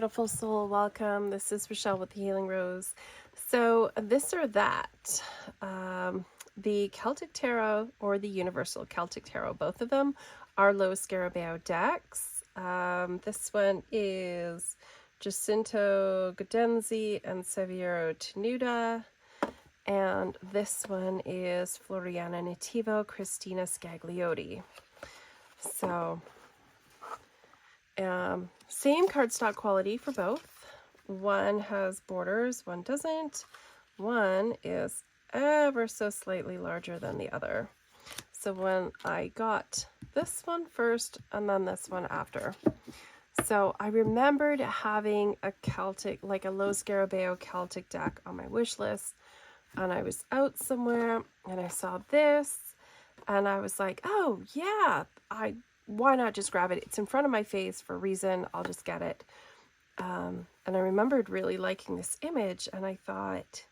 beautiful soul. Welcome. This is Rochelle with the Healing Rose. So this or that, the Celtic Tarot or the Universal Celtic Tarot, both of them are Lo Scarabeo decks. This one is Jacinto Gudenzi and Severo Tenuta. And this one is Floriana Nativo, Christina Scagliotti. So same cardstock quality for both. One has borders, one doesn't. One is ever so slightly larger than the other. So when I got this one first and then this one after. So I remembered having a Celtic, like a Lo Scarabeo Celtic deck on my wish list. And I was out somewhere and I saw this and I was like, oh yeah, why not just grab it? It's in front of my face for a reason. I'll just get it. And I remembered really liking this image and I thought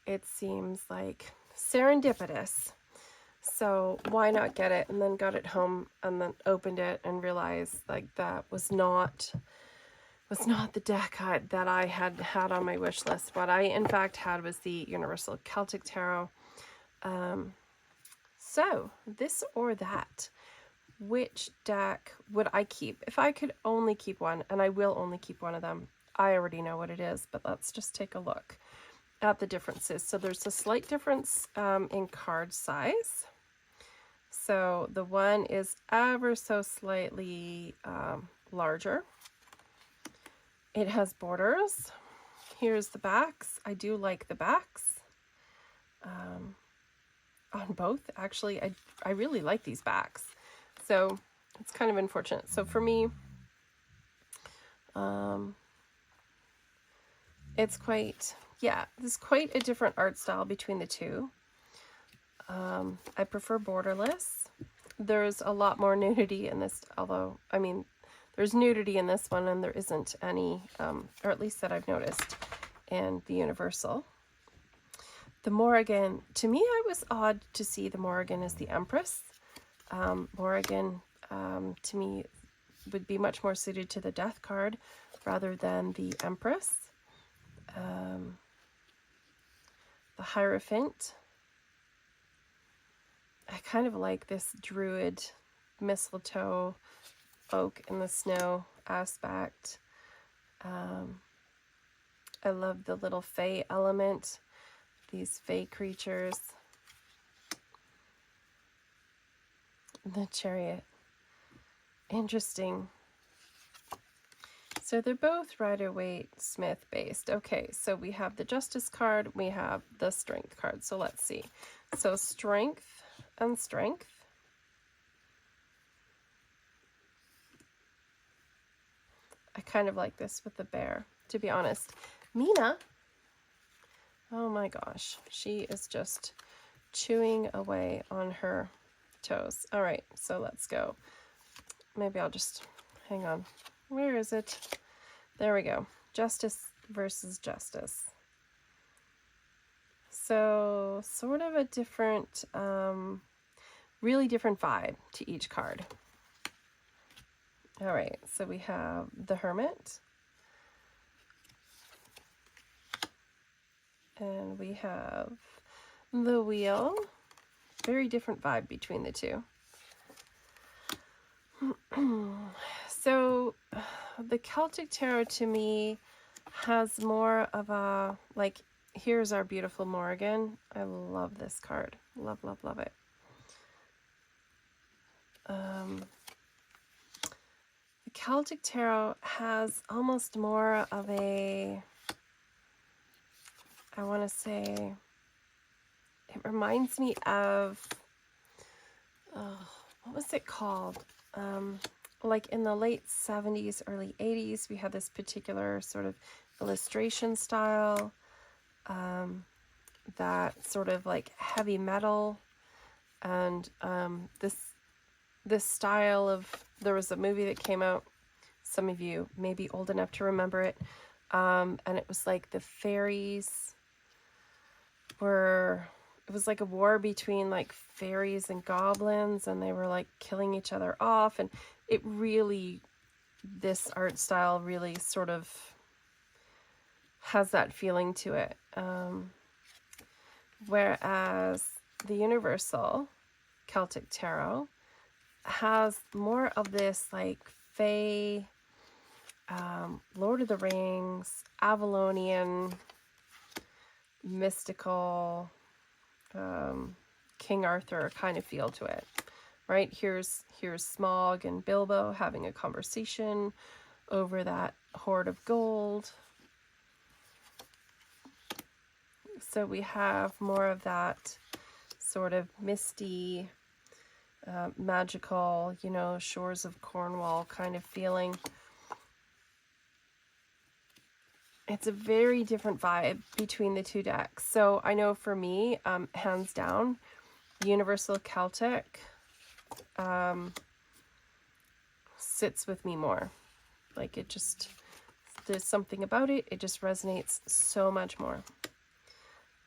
it seems like serendipitous. So why not get it? And then got it home and then opened it and realized like that was not the deck that I had on my wish list. What I in fact had was the Universal Celtic Tarot. So this or that. Which deck would I keep? If I could only keep one, and I will only keep one of them, I already know what it is, but let's just take a look at the differences. So there's a slight difference in card size. So the one is ever so slightly larger. It has borders. Here's the backs. I do like the backs on both. Actually, I really like these backs. So it's kind of unfortunate. So for me, it's quite, yeah, there's quite a different art style between the two. I prefer borderless. There's a lot more nudity in this, although, I mean, there's nudity in this one and there isn't any, or at least that I've noticed in the Universal. The Morrigan, to me, I was odd to see the Morrigan as the Empress. Morrigan, to me, would be much more suited to the Death card rather than the Empress. The Hierophant. I kind of like this Druid, mistletoe, oak in the snow aspect. I love the little fae element, these fae creatures. The Chariot. Interesting. So they're both Rider-Waite-Smith based. Okay, so we have the Justice card, we have the Strength card. So let's see. So Strength and Strength. I kind of like this with the bear, to be honest. Mina, oh my gosh, she is just chewing away on her toes. All right, so let's go. Maybe I'll just hang on. Where is it? There we go. Justice versus Justice. So sort of a different, really different vibe to each card. All right, so we have the Hermit. And we have the Wheel. Very different vibe between the two. So the Celtic Tarot to me has more of a, like, here's our beautiful Morrigan. I love this card. Love, love, love it. The Celtic Tarot has almost more of a, I want to say, it reminds me of, what was it called? Like in the late 70s, early 80s, we had this particular sort of illustration style, that sort of like heavy metal, and this style of, there was a movie that came out, some of you may be old enough to remember it, and it was like the fairies were, it was like a war between like fairies and goblins, and they were like killing each other off, and it really this art style really sort of has that feeling to it. Whereas the Universal Celtic Tarot has more of this like Fae, Lord of the Rings, Avalonian, mystical, King Arthur kind of feel to it, right? Here's Smaug and Bilbo having a conversation over that hoard of gold. So we have more of that sort of misty, magical, you know, shores of Cornwall kind of feeling. It's a very different vibe between the two decks. So I know for me, hands down, Universal Celtic sits with me more. Like it just, there's something about it. It just resonates so much more.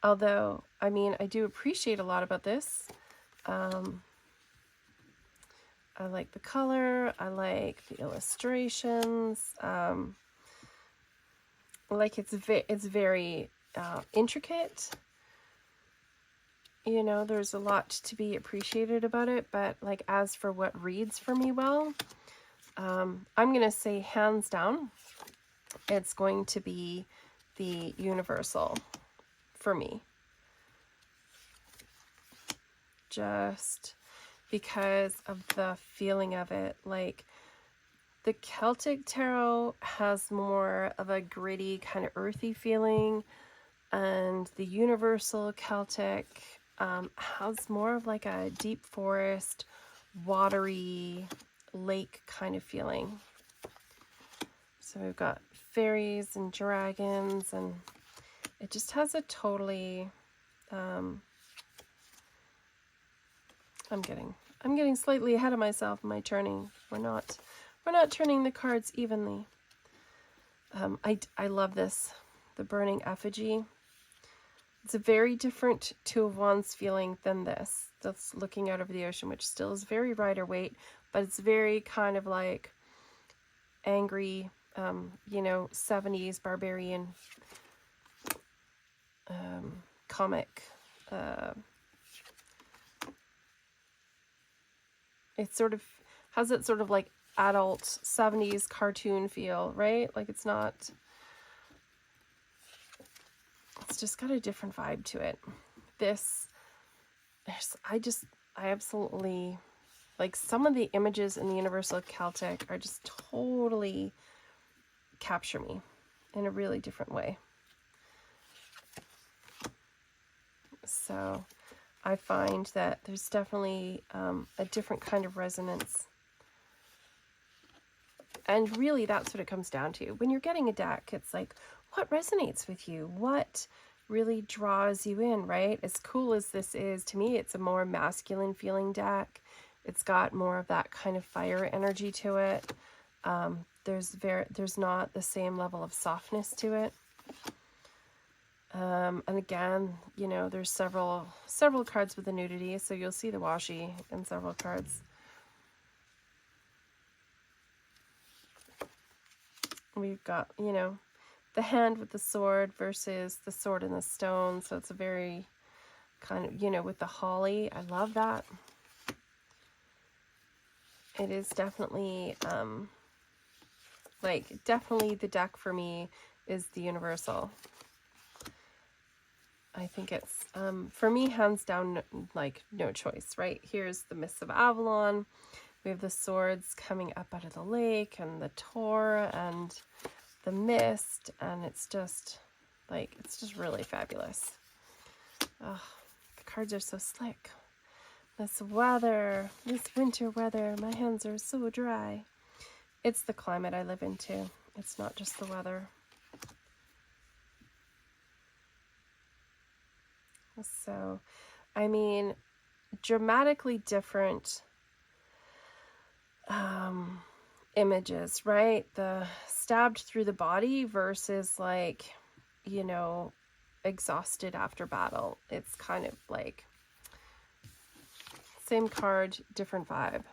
Although, I mean, I do appreciate a lot about this. I like the color. I like the illustrations. Like it's very intricate. You know, there's a lot to be appreciated about it. But like as for what reads for me well, I'm going to say hands down, it's going to be the Universal for me. Just because of the feeling of it. Like the Celtic Tarot has more of a gritty kind of earthy feeling, and the Universal Celtic has more of like a deep forest, watery lake kind of feeling. So we've got fairies and dragons, and it just has a totally I'm getting slightly ahead of myself in my turning. We're not turning the cards evenly. I love this, the burning effigy. It's a very different Two of Wands feeling than this. That's looking out over the ocean, which still is very Rider-Waite, but it's very kind of like angry, you know, 70s barbarian comic. It sort of has that sort of like adult 70s cartoon feel, right? Like it's just got a different vibe to it. I absolutely, like some of the images in the Universal Celtic are just totally capture me in a really different way. So I find that there's definitely a different kind of resonance. And really, that's what it comes down to. When you're getting a deck, it's like, what resonates with you? What really draws you in, right? As cool as this is, to me, it's a more masculine feeling deck. It's got more of that kind of fire energy to it. There's not the same level of softness to it. And again, you know, there's several cards with the nudity, so you'll see the washi in several cards. We've got, you know, the hand with the sword versus the sword and the stone, so it's a very kind of, you know, with the holly. I love that. It is definitely, definitely the deck for me is the Universal. I think it's, for me, hands down, like, no choice, right? Here's the Mists of Avalon. We have the swords coming up out of the lake, and the Tor, and the mist, and it's just, like, it's just really fabulous. Oh, the cards are so slick. This weather, this winter weather, my hands are so dry. It's the climate I live in, too. It's not just the weather. So, I mean, dramatically different images, right? The stabbed through the body versus like, you know, exhausted after battle. It's kind of like same card, different vibe.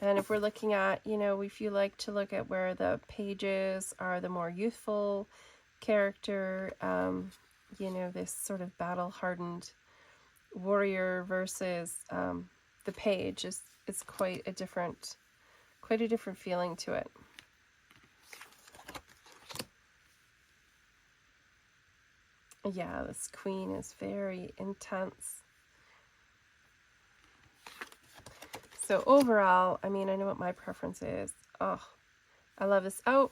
And if we're looking at, you know, if you like to look at where the pages are the more youthful character, you know, this sort of battle-hardened warrior versus the page is quite a different feeling to it. Yeah, this queen is very intense. So overall, I mean, I know what my preference is. Oh, I love this. Oh,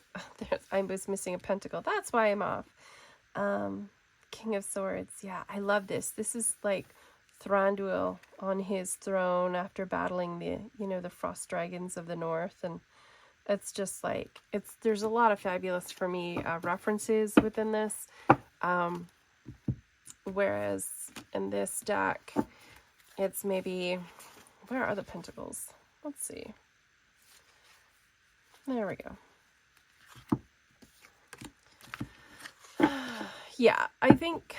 I was missing a pentacle. That's why I'm off. King of Swords. Yeah, I love this. This is like Thranduil on his throne after battling the, you know, the frost dragons of the north. And it's just like, there's a lot of fabulous, for me, references within this. Whereas in this deck, it's maybe, where are the pentacles? Let's see. There we go. Yeah, I think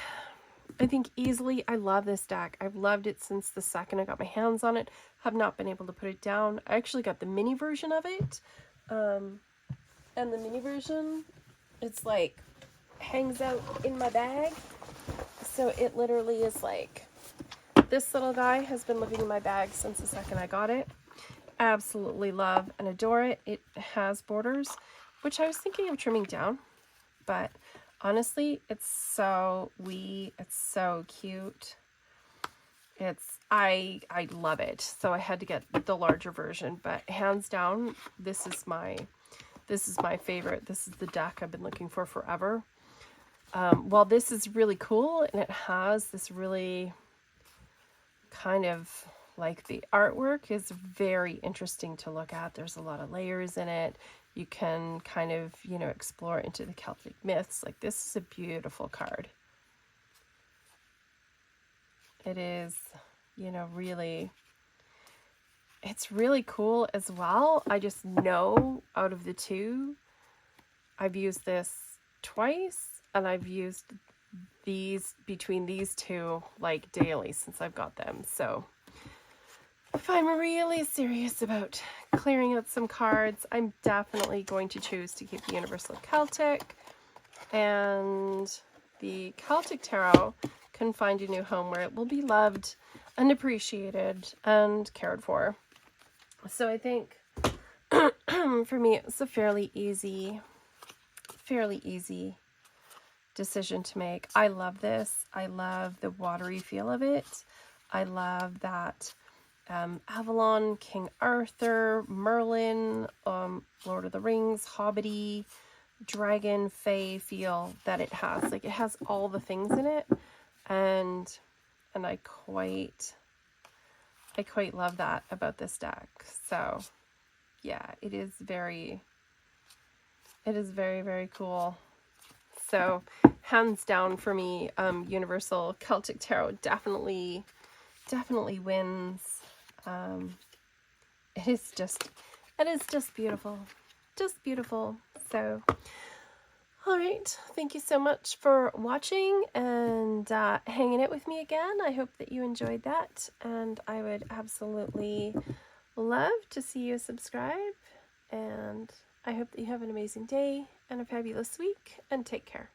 easily I love this deck. I've loved it since the second I got my hands on it. Have not been able to put it down. I actually got the mini version of it. And the mini version, it's like, hangs out in my bag. So it literally is like, this little guy has been living in my bag since the second I got it. Absolutely love and adore it. It has borders, which I was thinking of trimming down, but honestly, it's so wee. It's so cute. I love it. So I had to get the larger version, but hands down, this is my favorite. This is the deck I've been looking for forever. While this is really cool and it has this really kind of, like, the artwork is very interesting to look at. There's a lot of layers in it. You can kind of, you know, explore into the Celtic myths. Like, this is a beautiful card. It is, you know, really, it's really cool as well. I just know out of the two, I've used this twice, and I've used these, between these two, like, daily since I've got them. So if I'm really serious about clearing out some cards, I'm definitely going to choose to keep the Universal Celtic, and the Celtic Tarot can find a new home where it will be loved and appreciated and cared for. So I think for me, it's a fairly easy decision to make. I love this. I love the watery feel of it. I love that Avalon, King Arthur, Merlin, Lord of the Rings, Hobbity, dragon, fae feel that it has. Like, it has all the things in it, and I quite love that about this deck. So yeah, it is very, very cool. So hands down for me, Universal Celtic Tarot definitely wins. It is just beautiful. Just beautiful. So, all right. Thank you so much for watching and hanging out with me again. I hope that you enjoyed that, and I would absolutely love to see you subscribe, and I hope that you have an amazing day and a fabulous week, and take care.